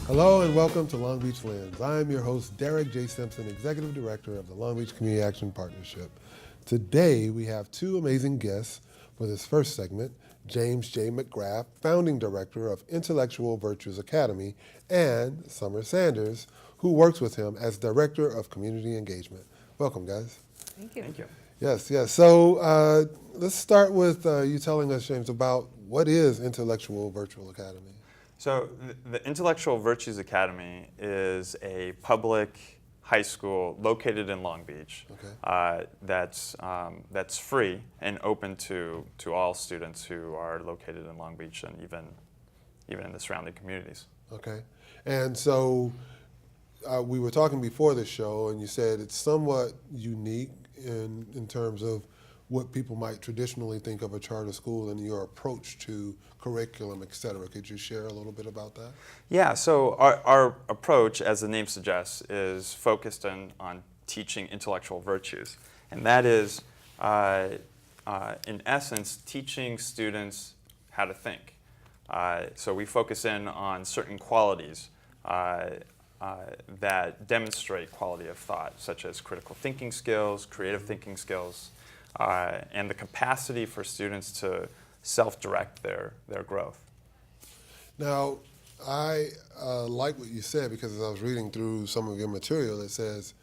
Hello and welcome to Long Beach Lens. I am your host, Derek J. Simpson, Executive Director of the Long Beach Community Action Partnership. Today we have two amazing guests for this first segment, James J. McGrath, Founding Director of Intellectual Virtues Academy, and Summer Sanders, who works with him as Director of Community Engagement. Welcome, guys. Thank you. Thank you. Yes. So let's start with you telling us, James, about what is Intellectual Virtual Academy? So the Intellectual Virtues Academy is a public high school located in Long Beach. Okay. That's free and open to all students who are located in Long Beach and even in the surrounding communities. Okay. And so we were talking before the show, and you said it's somewhat unique in terms of what people might traditionally think of a charter school and your approach to curriculum, et cetera. Could you share a little bit about that? Yeah, so our approach, as the name suggests, is focused on teaching intellectual virtues. And that is, in essence, teaching students how to think. So we focus in on certain qualities that demonstrate quality of thought, such as critical thinking skills, creative thinking skills, and the capacity for students to self-direct their growth. Now, I like what you said, because as I was reading through some of your material, it says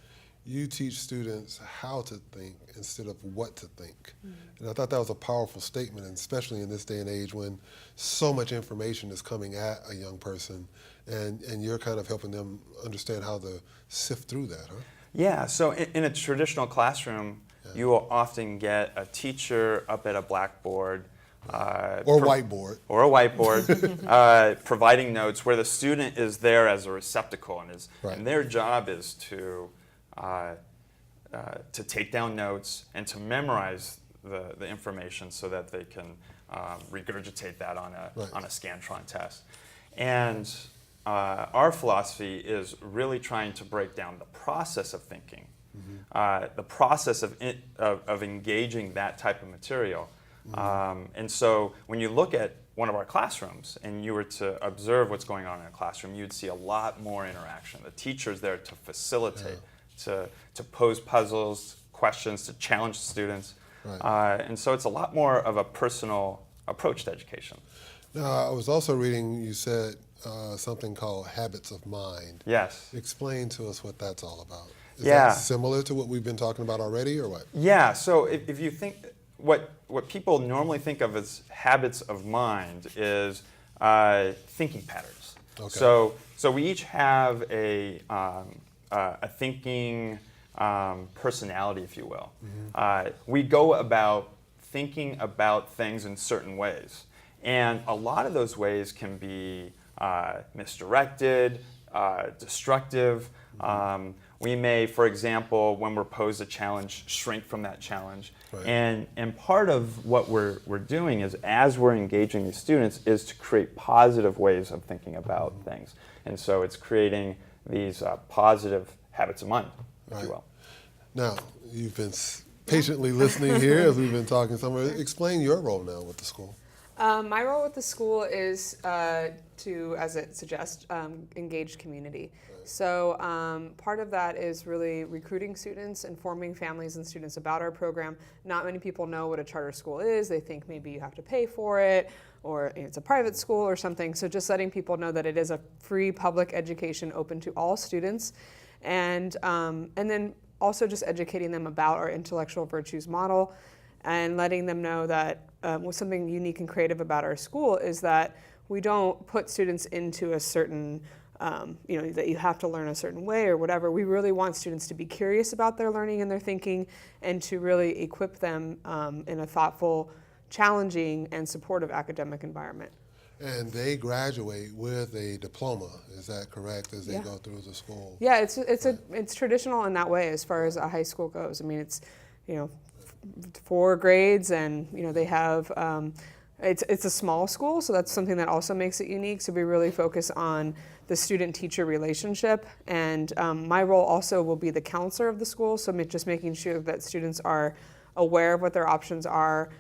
you teach students how to think instead of what to think. Mm-hmm. And I thought that was a powerful statement, and especially in this day and age when so much information is coming at a young person, and you're kind of helping them understand how to sift through that, huh? Yeah, so in a traditional classroom, you will often get a teacher up at a blackboard. Or whiteboard. Or a whiteboard, providing notes where the student is there as a receptacle, and their job is to take down notes and to memorize the information so that they can regurgitate that on a Scantron test. And our philosophy is really trying to break down the process of thinking, the process of engaging that type of material. And so when you look at one of our classrooms and you were to observe what's going on in a classroom, you'd see a lot more interaction. The teacher's there to facilitate, to pose puzzles, questions, to challenge students. And so it's a lot more of a personal approach to education. Now, I was also reading, you said something called habits of mind. Yes. Explain to us what that's all about. Is Yeah. that similar to what we've been talking about already, or what? Yeah, so if you think, what people normally think of as habits of mind is thinking patterns. Okay. So we each have a thinking personality, if you will. We go about thinking about things in certain ways. And a lot of those ways can be misdirected, destructive. We may, for example, when we're posed a challenge, shrink from that challenge. And part of what we're doing is, as we're engaging these students, is to create positive ways of thinking about things. And so it's creating these positive habits of mind, if you will. Now, you've been patiently listening here as we've been talking somewhere. Explain your role now with the school. My role with the school is to, as it suggests, engage community. So part of that is really recruiting students, informing families and students about our program. Not many people know what a charter school is. They think maybe you have to pay for it, or it's a private school or something. So just letting people know that it is a free public education open to all students. And then also just educating them about our intellectual virtues model, and letting them know that something unique and creative about our school is that we don't put students into a certain, that you have to learn a certain way or whatever. We really want students to be curious about their learning and their thinking, and to really equip them in a thoughtful, challenging, and supportive academic environment. And they graduate with a diploma, is that correct, as they go through the school? Yeah, it's traditional in that way as far as a high school goes. I mean, it's 4 grades, and they have it's a small school, so that's something that also makes it unique. So we really focus on the student-teacher relationship, and my role also will be the counselor of the school, so just making sure that students are aware of what their options are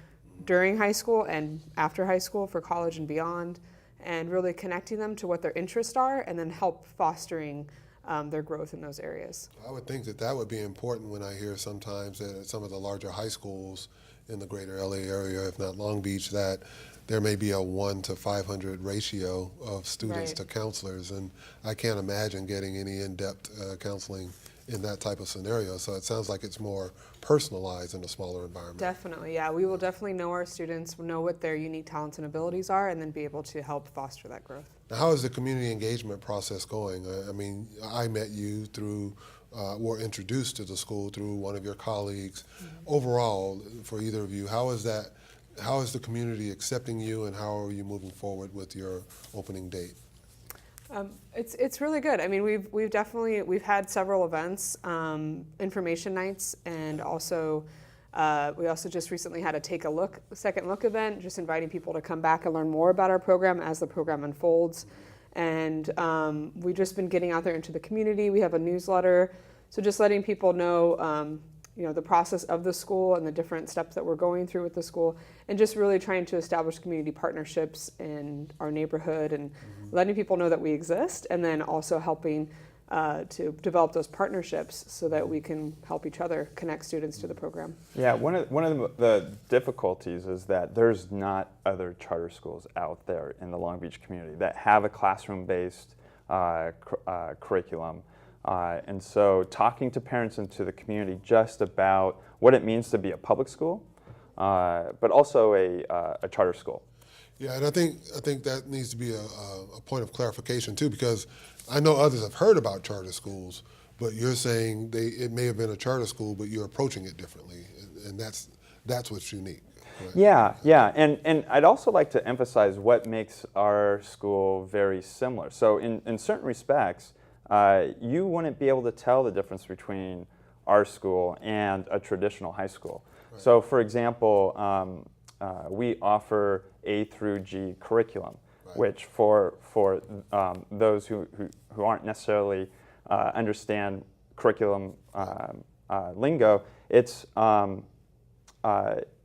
during high school and after high school for college and beyond, and really connecting them to what their interests are, and then help fostering their growth in those areas. I would think that that would be important when I hear sometimes that at some of the larger high schools in the greater LA area, if not Long Beach, that there may be a 1 to 500 ratio of students Right. to counselors, and I can't imagine getting any in-depth counseling in that type of scenario. So it sounds like it's more personalized in a smaller environment. Definitely, yeah. We will definitely know our students, know what their unique talents and abilities are, and then be able to help foster that growth. Now, how is the community engagement process going? I mean, I met you through, were introduced to the school through one of your colleagues. Overall, for either of you, how is the community accepting you, and how are you moving forward with your opening date? It's really good. I mean, we've had several events, information nights, and also we also just recently had a second look event, just inviting people to come back and learn more about our program as the program unfolds. And we've just been getting out there into the community. We have a newsletter, so just letting people know, the process of the school and the different steps that we're going through with the school, and just really trying to establish community partnerships in our neighborhood, and letting people know that we exist, and then also helping to develop those partnerships so that we can help each other connect students to the program. Yeah, one of the difficulties is that there's not other charter schools out there in the Long Beach community that have a classroom-based curriculum. And so talking to parents and to the community just about what it means to be a public school, but also a charter school. Yeah, and I think that needs to be a point of clarification too, because I know others have heard about charter schools, but you're saying it may have been a charter school, but you're approaching it differently, and that's what's unique. Right? Yeah, and I'd also like to emphasize what makes our school very similar. So in certain respects, you wouldn't be able to tell the difference between our school and a traditional high school. Right. So for example, we offer A through G curriculum, right, which for those who aren't necessarily understand curriculum lingo, it's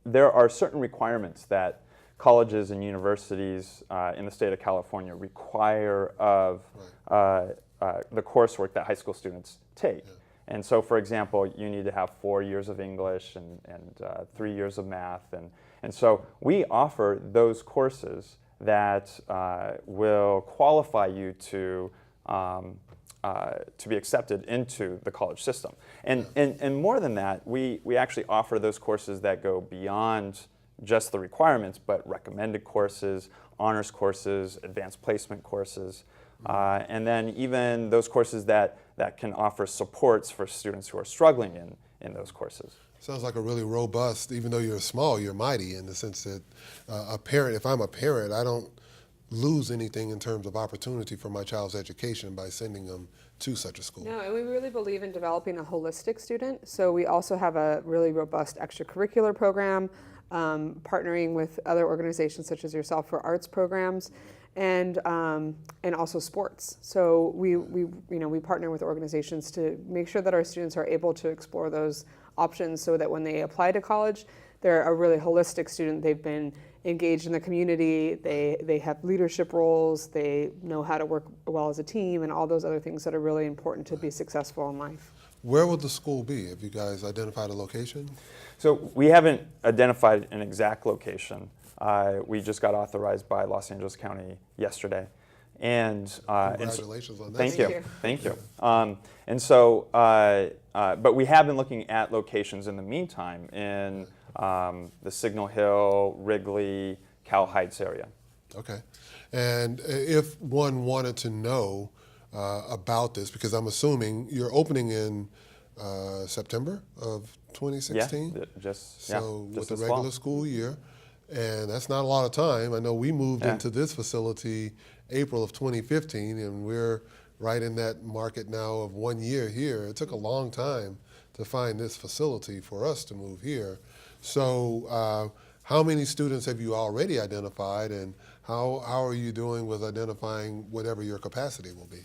there are certain requirements that colleges and universities in the state of California require of the coursework that high school students take. Yeah. And so, for example, you need to have 4 years of English and 3 years of math. And so we offer those courses that will qualify you to be accepted into the college system. And more than that, we actually offer those courses that go beyond just the requirements, but recommended courses, honors courses, advanced placement courses, and then even those courses that can offer supports for students who are struggling in those courses. Sounds like a really robust, even though you're small, you're mighty, in the sense that if I'm a parent, I don't lose anything in terms of opportunity for my child's education by sending them to such a school. No, and we really believe in developing a holistic student. So we also have a really robust extracurricular program, partnering with other organizations such as yourself for arts programs, and also sports. So we partner with organizations to make sure that our students are able to explore those options, so that when they apply to college, they're a really holistic student. They've been engaged in the community, they have leadership roles, they know how to work well as a team, and all those other things that are really important to be successful in life. Where will the school be? Have you guys identified a location? So we haven't identified an exact location. We just got authorized by Los Angeles County yesterday. And congratulations on that. Thank you. And so, but we have been looking at locations in the meantime in the Signal Hill, Wrigley, Cal Heights area. Okay. And if one wanted to know about this, because I'm assuming you're opening in September of 2016? With the regular school year. And that's not a lot of time. I know we moved into this facility April of 2015, and we're right in that market now of 1 year here. It took a long time to find this facility for us to move here. So how many students have you already identified, and how are you doing with identifying whatever your capacity will be?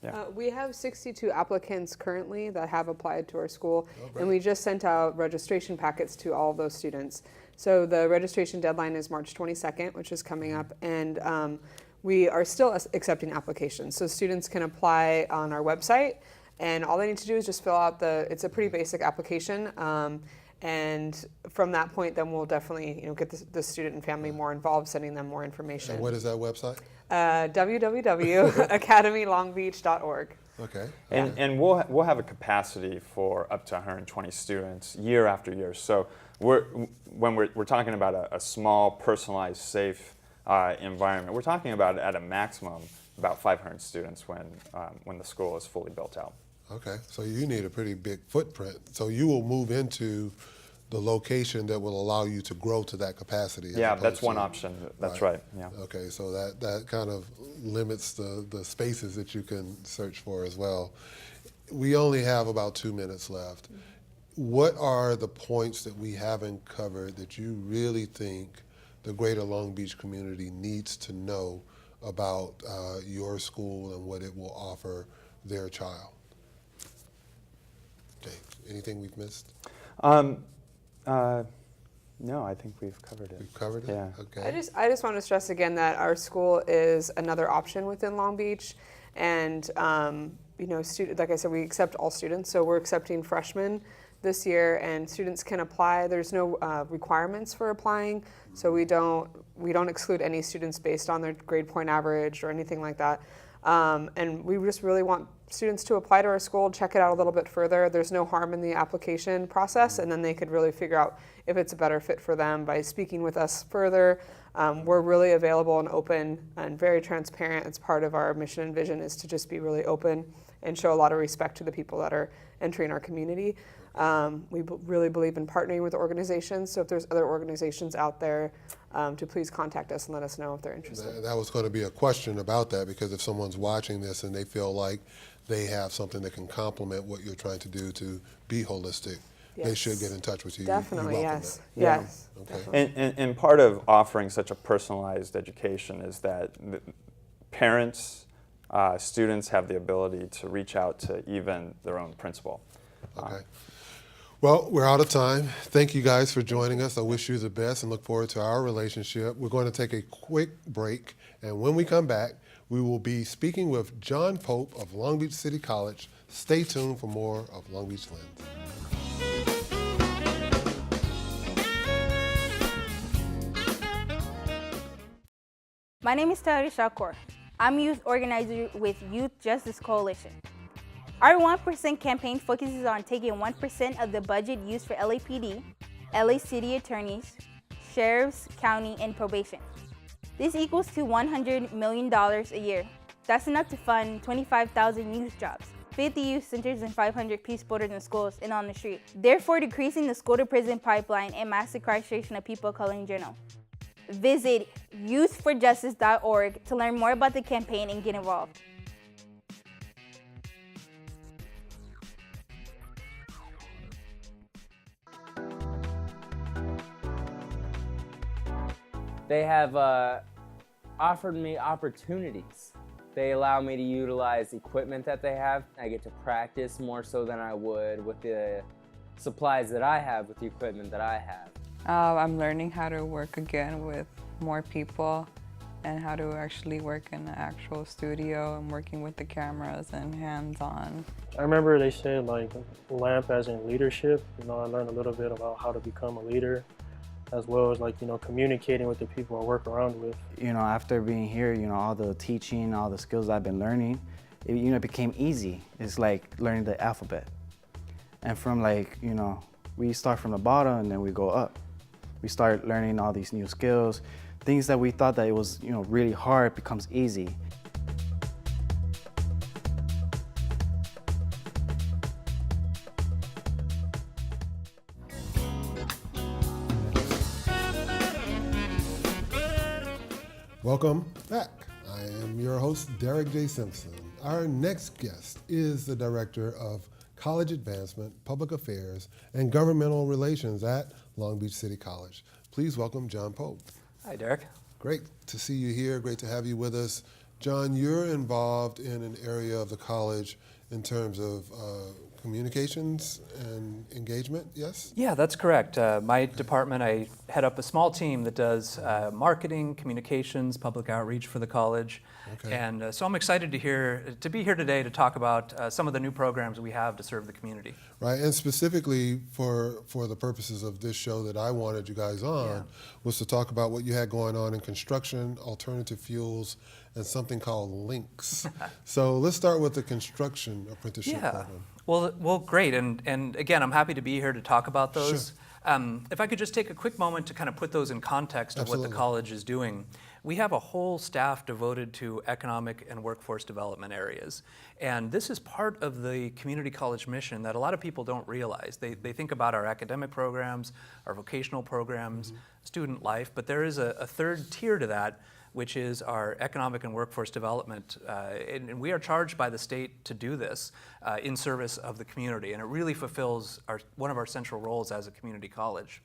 Yeah. We have 62 applicants currently that have applied to our school, and we just sent out registration packets to all of those students. So the registration deadline is March 22nd, which is coming up, and we are still accepting applications. So students can apply on our website, and all they need to do is just fill out it's a pretty basic application. And from that point, then we'll definitely get the student and family more involved, sending them more information. And what is that website? www.academylongbeach.org. Okay. And we'll have a capacity for up to 120 students year after year. So when we're talking about a small, personalized, safe environment, we're talking about at a maximum about 500 students when the school is fully built out. Okay, so you need a pretty big footprint. So you will move into the location that will allow you to grow to that capacity. Yeah, that's one option. That's right. Yeah. Okay, so that kind of limits the spaces that you can search for as well. We only have about 2 minutes left. What are the points that we haven't covered that you really think the greater Long Beach community needs to know about your school and what it will offer their child? Okay, anything we've missed? No, I think we've covered it. We've covered it? Yeah. Okay. I just want to stress again that our school is another option within Long Beach, and like I said, we accept all students. So we're accepting freshmen this year, and students can apply. There's no requirements for applying, so we don't exclude any students based on their grade point average or anything like that. And we just really want students to apply to our school, check it out a little bit further. There's no harm in the application process, and then they could really figure out if it's a better fit for them by speaking with us further. We're really available and open and very transparent. It's part of our mission and vision is to just be really open and show a lot of respect to the people that are entering our community. We really believe in partnering with organizations, so if there's other organizations out there, to please contact us and let us know if they're interested. That was going to be a question about that, because if someone's watching this and they feel like they have something that can complement what you're trying to do to be holistic, they should get in touch with you. Definitely, you welcome yes. that. Yes. Okay. Definitely. And part of offering such a personalized education is that parents, students have the ability to reach out to even their own principal. Okay. Well, we're out of time. Thank you guys for joining us. I wish you the best and look forward to our relationship. We're going to take a quick break, and when we come back, we will be speaking with John Pope of Long Beach City College. Stay tuned for more of Long Beach Lens. My name is Tari Shakur. I'm youth organizer with Youth Justice Coalition. Our 1% campaign focuses on taking 1% of the budget used for LAPD, LA City Attorneys, Sheriffs, County, and Probation. This equals to $100 million a year. That's enough to fund 25,000 youth jobs, 50 youth centers, and 500 peacekeepers in schools and on the street, therefore decreasing the school-to-prison pipeline and mass incarceration of people of color in general. Visit youthforjustice.org to learn more about the campaign and get involved. They have offered me opportunities. They allow me to utilize equipment that they have. I get to practice more so than I would with the supplies that I have, with the equipment that I have. I'm learning how to work again with more people and how to actually work in an actual studio and working with the cameras and hands-on. I remember they said like LAMP as in leadership. I learned a little bit about how to become a leader, as well as communicating with the people I work around with. After being here, all the teaching, all the skills I've been learning, it became easy. It's like learning the alphabet. And from we start from the bottom and then we go up. We start learning all these new skills. Things that we thought that it was, really hard becomes easy. Welcome back. I am your host, Derek J. Simpson. Our next guest is the Director of College Advancement, Public Affairs, and Governmental Relations at Long Beach City College. Please welcome John Pope. Hi, Derek. Great to see you here. Great to have you with us. John, you're involved in an area of the college in terms of communications and engagement, yes? Yeah, that's correct. My department, I head up a small team that does marketing, communications, public outreach for the college. Okay. And so I'm excited to be here today to talk about some of the new programs we have to serve the community. Right, and specifically for the purposes of this show that I wanted you guys on was to talk about what you had going on in construction, alternative fuels, and something called links. So let's start with the construction apprenticeship program. Well, great, and again, I'm happy to be here to talk about those. Sure. If I could just take a quick moment to kind of put those in context of what the college is doing. We have a whole staff devoted to economic and workforce development areas. And this is part of the community college mission that a lot of people don't realize. They think about our academic programs, our vocational programs, student life, but there is a third tier to that, which is our economic and workforce development. And we are charged by the state to do this in service of the community. And it really fulfills one of our central roles as a community college.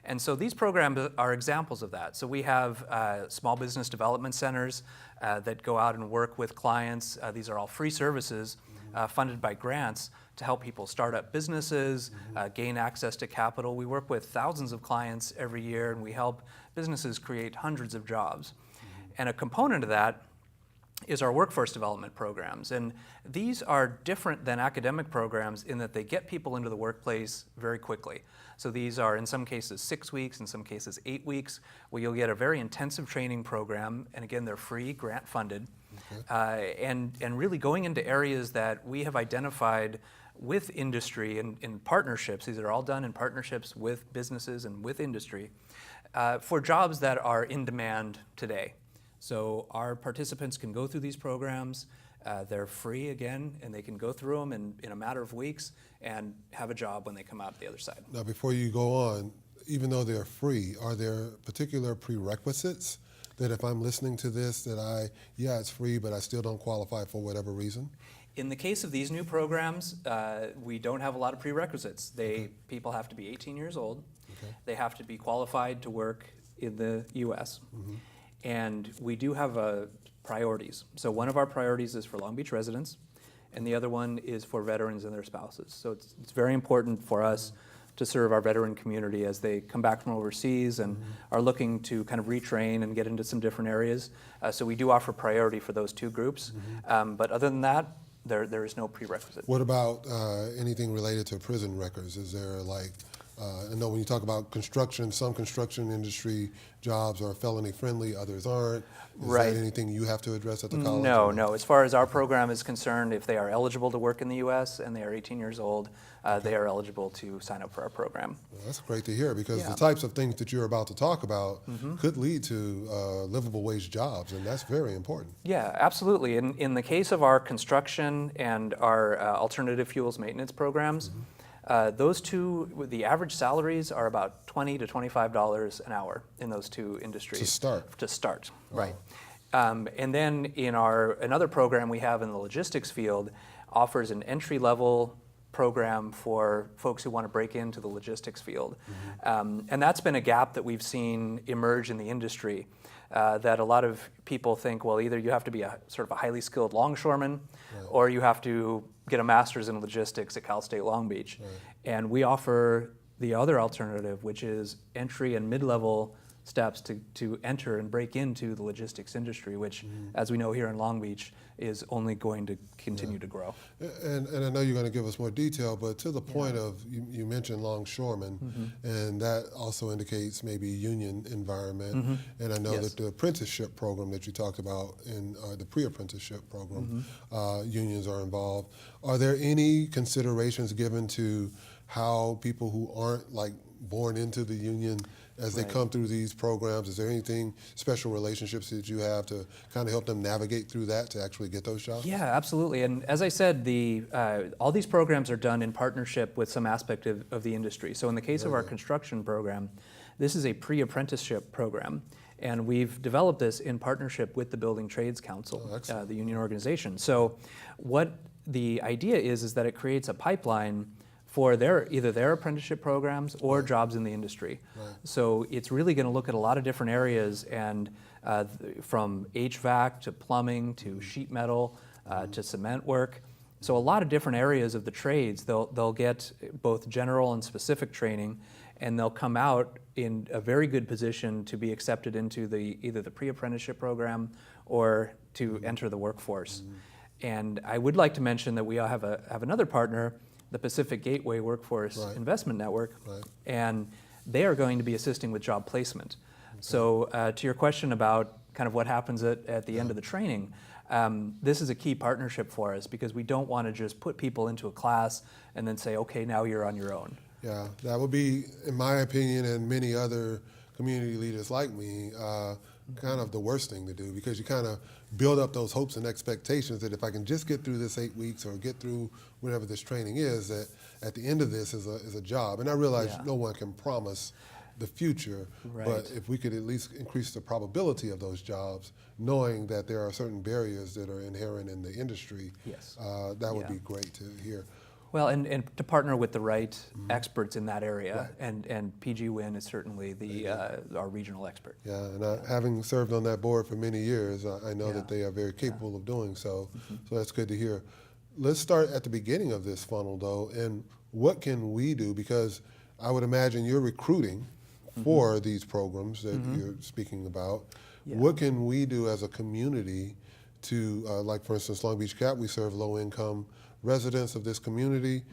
And so these programs are examples of that. So we have small business development centers that go out and work with clients. These are all free services funded by grants to help people start up businesses, gain access to capital. We work with thousands of clients every year, and we help businesses create hundreds of jobs. And a component of that is our workforce development programs. And these are different than academic programs in that they get people into the workplace very quickly. So these are, in some cases, 6 weeks, in some cases 8 weeks, where you'll get a very intensive training program. And again, they're free, grant funded, and really going into areas that we have identified with industry and in partnerships. These are all done in partnerships with businesses and with industry for jobs that are in demand today. So our participants can go through these programs. They're free again, and they can go through them in a matter of weeks and have a job when they come out the other side. Now, before you go on, even though they're free, are there particular prerequisites that if I'm listening to this that it's free, but I still don't qualify for whatever reason? In the case of these new programs, we don't have a lot of prerequisites. People have to be 18 years old. They have to be qualified to work in the U.S. And we do have priorities. So one of our priorities is for Long Beach residents, and the other one is for veterans and their spouses. So it's very important for us to serve our veteran community as they come back from overseas and are looking to kind of retrain and get into some different areas. So we do offer priority for those two groups. But other than that, there is no prerequisite. What about anything related to prison records? Is there I know when you talk about construction, some construction industry jobs are felony friendly, others aren't. Is that anything you have to address at the college? No. As far as our program is concerned, if they are eligible to work in the U.S. and they are 18 years old, they are eligible to sign up for our program. Well, that's great to hear, because the types of things that you're about to talk about could lead to livable wage jobs, and that's very important. Yeah, absolutely. In the case of our construction and our alternative fuels maintenance programs, those two, the average salaries are about $20 to $25 an hour in those two industries. To start, right. And then in another program we have in the logistics field offers an entry-level program for folks who want to break into the logistics field. And that's been a gap that we've seen emerge in the industry, that a lot of people think, well, either you have to be a sort of a highly skilled longshoreman, or you have to get a master's in logistics at Cal State Long Beach. And we offer the other alternative, which is entry and mid-level steps to enter and break into the logistics industry, which, as we know here in Long Beach, is only going to continue to grow. And I know you're going to give us more detail, but to the point of, you mentioned longshoremen, and that also indicates maybe union environment. And I know that the apprenticeship program that you talked about in the pre-apprenticeship program, unions are involved. Are there any considerations given to how people who aren't born into the union as they come through these programs? Is there anything, special relationships that you have to kind of help them navigate through that to actually get those jobs? Yeah, absolutely. And as I said, all these programs are done in partnership with some aspect of the industry. So in the case of our construction program, this is a pre-apprenticeship program. And we've developed this in partnership with the Building Trades Council, the union organization. So what the idea is that it creates a pipeline for either their apprenticeship programs or jobs in the industry. So it's really going to look at a lot of different areas, and from HVAC to plumbing to sheet metal to cement work. So a lot of different areas of the trades, they'll get both general and specific training, and they'll come out in a very good position to be accepted into either the pre-apprenticeship program or to enter the workforce. And I would like to mention that we have another partner, the Pacific Gateway Workforce Investment Network, and they are going to be assisting with job placement. So to your question about kind of what happens at the end of the training, this is a key partnership for us because we don't want to just put people into a class and then say, okay, now you're on your own. Yeah, that would be, in my opinion, and many other community leaders like me, kind of the worst thing to do, because you kind of build up those hopes and expectations that if I can just get through this 8 weeks or get through whatever this training is, that at the end of this is a job. And I realize no one can promise the future, but if we could at least increase the probability of those jobs, knowing that there are certain barriers that are inherent in the industry, that would be great to hear. Well, and to partner with the right experts in that area, and PG Win is certainly our regional expert. Yeah, and having served on that board for many years, I know that they are very capable of doing so, so that's good to hear. Let's start at the beginning of this funnel, though, and what can we do? Because I would imagine you're recruiting for these programs that you're speaking about. What can we do as a community to, like for instance, Long Beach Cap, we serve low-income residents of this community,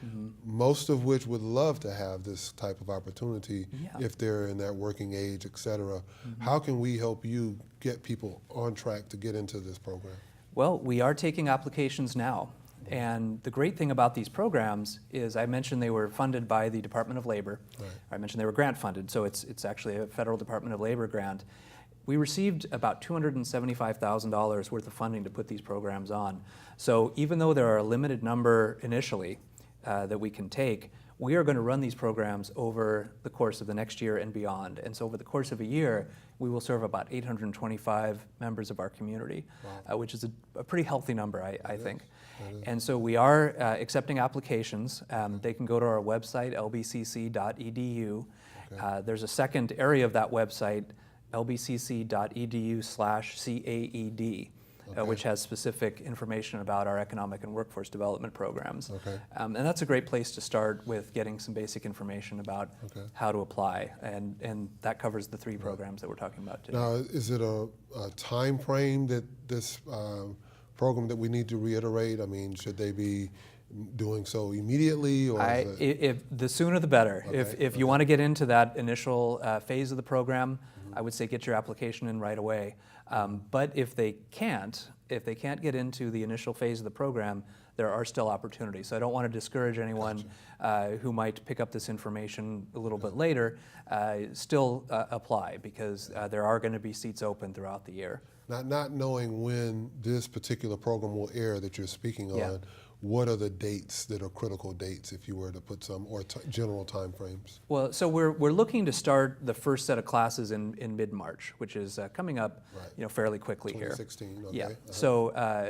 most of which would love to have this type of opportunity if they're in that working age, et cetera. How can we help you get people on track to get into this program? Well, we are taking applications now. And the great thing about these programs is I mentioned they were funded by the Department of Labor. I mentioned they were grant funded, so it's actually a federal Department of Labor grant. We received about $275,000 worth of funding to put these programs on. So even though there are a limited number initially that we can take, we are going to run these programs over the course of the next year and beyond. And so over the course of a year, we will serve about 825 members of our community, which is a pretty healthy number, I think. And so we are accepting applications. They can go to our website, lbcc.edu. There's a second area of that website, lbcc.edu/CAED, which has specific information about our economic and workforce development programs. And that's a great place to start with getting some basic information about how to apply. And that covers the 3 programs that we're talking about today. Now, is it a time frame that this program that we need to reiterate? I mean, should they be doing so immediately, or if the sooner the better. If you want to get into that initial phase of the program, I would say get your application in right away. But if they can't get into the initial phase of the program, there are still opportunities. So I don't want to discourage anyone who might pick up this information a little bit later. Still apply, because there are going to be seats open throughout the year. Not knowing when this particular program will air that you're speaking on, what are the dates that are critical dates, if you were to put some, or general time frames? Well, so we're looking to start the first set of classes in mid-March, which is coming up, fairly quickly 2016, here. 2016, okay.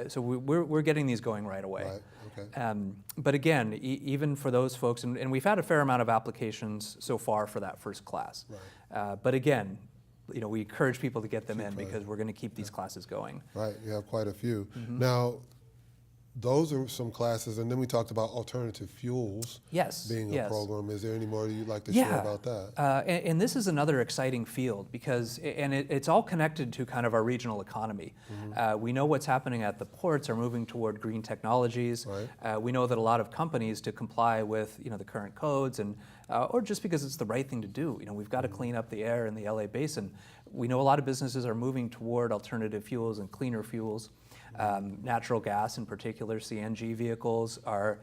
So we're getting these going right away. But again, even for those folks, and we've had a fair amount of applications so far for that first class. But again, we encourage people to get them in, because we're going to keep these classes going. Right, you have quite a few. Now, those are some classes, and then we talked about alternative fuels being a program. Is there any more you'd like to share about that? And this is another exciting field, because it's all connected to kind of our regional economy. We know what's happening at the ports are moving toward green technologies. We know that a lot of companies, to comply with the current codes, and or just because it's the right thing to do, we've got to clean up the air in the LA basin. We know a lot of businesses are moving toward alternative fuels and cleaner fuels. Natural gas in particular, CNG vehicles are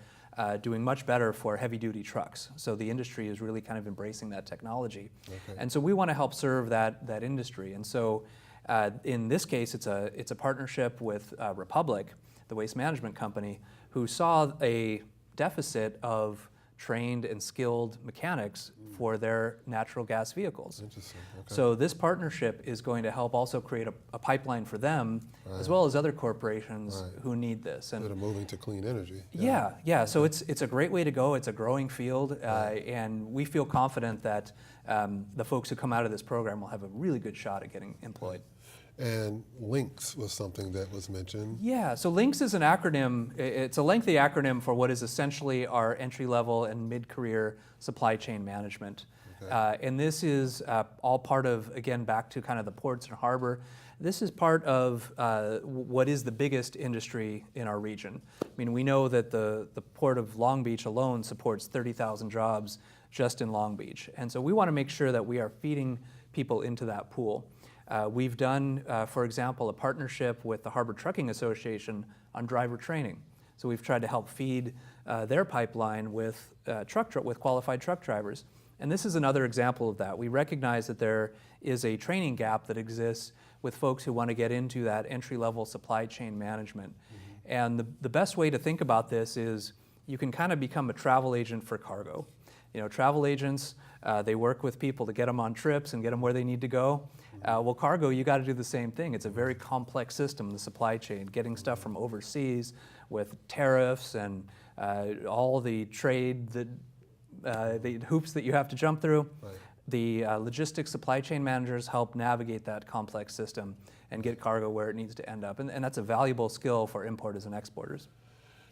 doing much better for heavy-duty trucks. So the industry is really kind of embracing that technology. And so we want to help serve that industry. And so in this case, it's a partnership with Republic, the waste management company, who saw a deficit of trained and skilled mechanics for their natural gas vehicles. Interesting. So this partnership is going to help also create a pipeline for them, as well as other corporations who need this. And that are moving to clean energy. So it's a great way to go. It's a growing field, and we feel confident that the folks who come out of this program will have a really good shot at getting employed. And LINKS was something that was mentioned. Yeah, so LINKS is an acronym. It's a lengthy acronym for what is essentially our entry-level and mid-career supply chain management. Okay. And this is all part of, again, back to kind of the ports and harbor. This is part of what is the biggest industry in our region. I mean, we know that the Port of Long Beach alone supports 30,000 jobs just in Long Beach. And so we want to make sure that we are feeding people into that pool. We've done, for example, a partnership with the Harbor Trucking Association on driver training. So we've tried to help feed their pipeline with qualified truck drivers. And this is another example of that. We recognize that there is a training gap that exists with folks who want to get into that entry-level supply chain management. Mm-hmm. And the best way to think about this is you can kind of become a travel agent for cargo. You know, travel agents, they work with people to get them on trips and get them where they need to go. Well, cargo, you got to do the same thing. It's a very complex system, the supply chain, getting stuff from overseas with tariffs and all the trade, the hoops that you have to jump through. Right. The logistics supply chain managers help navigate that complex system and get cargo where it needs to end up. And that's a valuable skill for importers and exporters.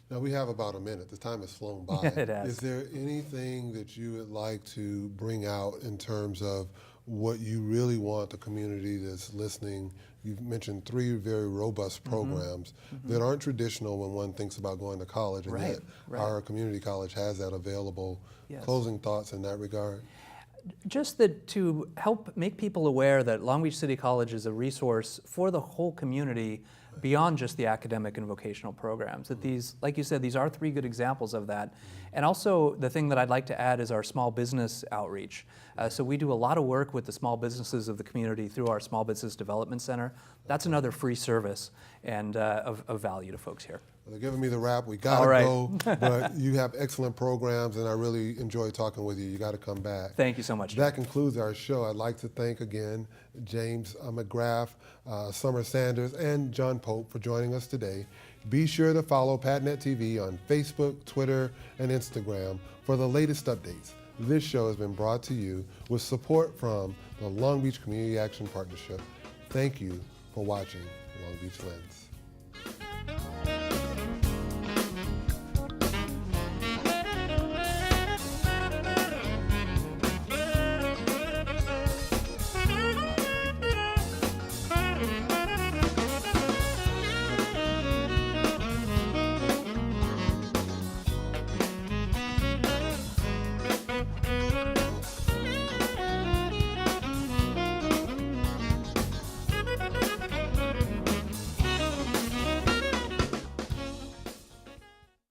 Now we have about a minute. The time has flown by. It has. Is there anything that you would like to bring out in terms of what you really want the community that's listening? You've mentioned 3 very robust programs that aren't traditional when one thinks about going to college, and yet our community college has that available. Yes. Closing thoughts in that regard? Just that to help make people aware that Long Beach City College is a resource for the whole community beyond just the academic and vocational programs. That these, like you said, these are 3 good examples of that. And also the thing that I'd like to add is our small business outreach. So we do a lot of work with the small businesses of the community through our Small Business Development Center. That's another free service and of value to folks here. Well, they're giving me the wrap. We got to go, but you have excellent programs, and I really enjoy talking with you. You got to come back. Thank you so much. That concludes our show. I'd like to thank again James McGrath, Summer Sanders, and John Pope for joining us today. Be sure to follow PatNet TV on Facebook, Twitter, and Instagram for the latest updates. This show has been brought to you with support from the Long Beach Community Action Partnership. Thank you for watching Long Beach Lens.